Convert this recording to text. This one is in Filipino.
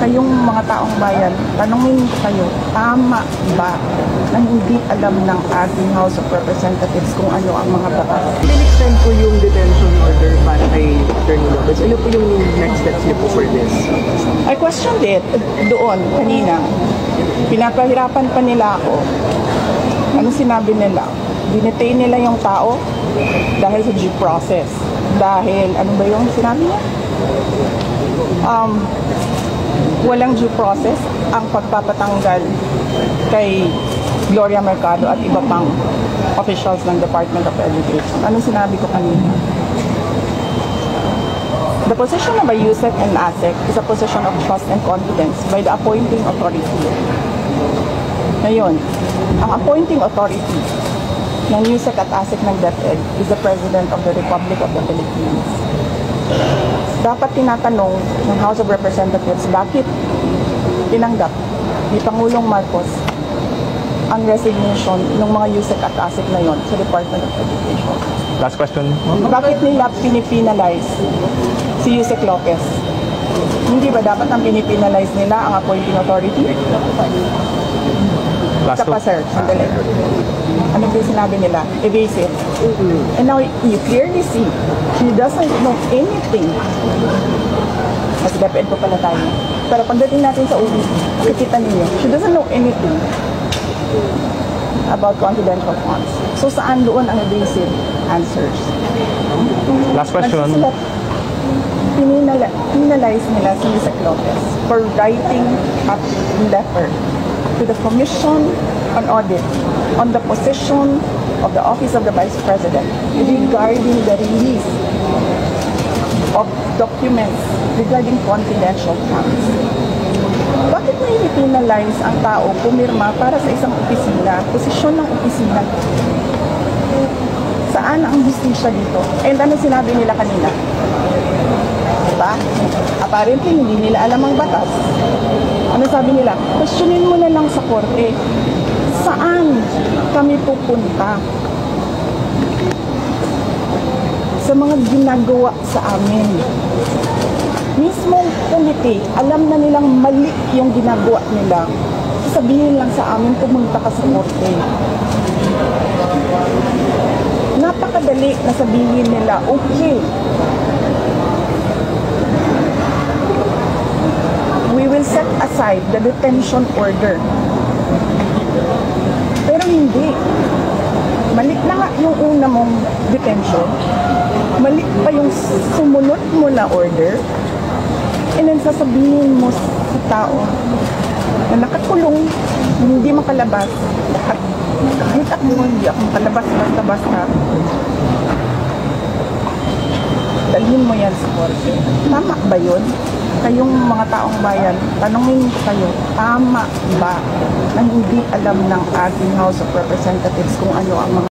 kayong mga taong bayan, tanongin ko kayo, tama ba na hindi alam ng ating House of Representatives kung ano ang mga batas? In-extend ko yung detention order para kay Attorney Lopez. Ano po yung next steps niyo po for this? I questioned it doon kanina. Pinapahirapan pa nila ako. Ano sinabi nila? Dinetain nila yung tao dahil sa due process. Dahil, ano ba yung sinabi niya? Walang due process ang pagpapatanggal kay Gloria Mercado at iba pang officials ng Department of Education. Anong sinabi ko kanina? The position of a USEC and ASEC is a position of trust and confidence by the appointing authority. Ngayon, ang appointing authority ng USEC at ASEC ng DepEd is the President of the Republic of the Philippines. Dapat tinatanong ng House of Representatives bakit tinanggap ni Pangulong Marcos ang resignation ng mga USEC at ASEC na yon sa Department of Education. Last question. Bakit nila pinipinalize si Yusek Lopez? Hindi ba dapat ang pinipinalize nila ang appointing authority? Last Saka sir, sandali. Ano ba yung sinabi nila? Evasive. And now you clearly see, she doesn't know anything. Kasi DepEd po pala tayo. Pero pagdating natin sa OBP, makikita ninyo, she doesn't know anything about confidential funds. So saan doon ang evasive answers? Last question. Penalize nila si Yusek Lopez for writing a letter to the Commission on Audit on the position of the Office of the Vice President regarding the release of documents regarding confidential funds. Bakit mo i-penalize ang tao pumirma para sa isang opisina, posisyon ng opisina? Saan ang justisya dito? And ano sinabi nila kanina? Diba? Apparently, hindi nila alam ang batas. Ano sabi nila? Questionin mo na lang sa korte. Saan kami pupunta? Sa mga ginagawa sa amin. Mismong committee, alam na nilang mali yung ginagawa nila. Sabihin lang sa amin, pumunta ka sa korte. Napakadali na sabihin nila, okay, we will set aside the detention order. Pero hindi. Mali na nga yung una mong detention. Mali pa yung sumunod mo na order. And then sasabihin mo sa tao na nakakulong, hindi makalabas. At kahit ako hindi ako makalabas basta-basta. Dalhin mo yan sa korte. Tama ba yun? Kayong mga taong bayan, tanongin ko kayo, tama ba na hindi alam ng ating House of Representatives kung ano ang mga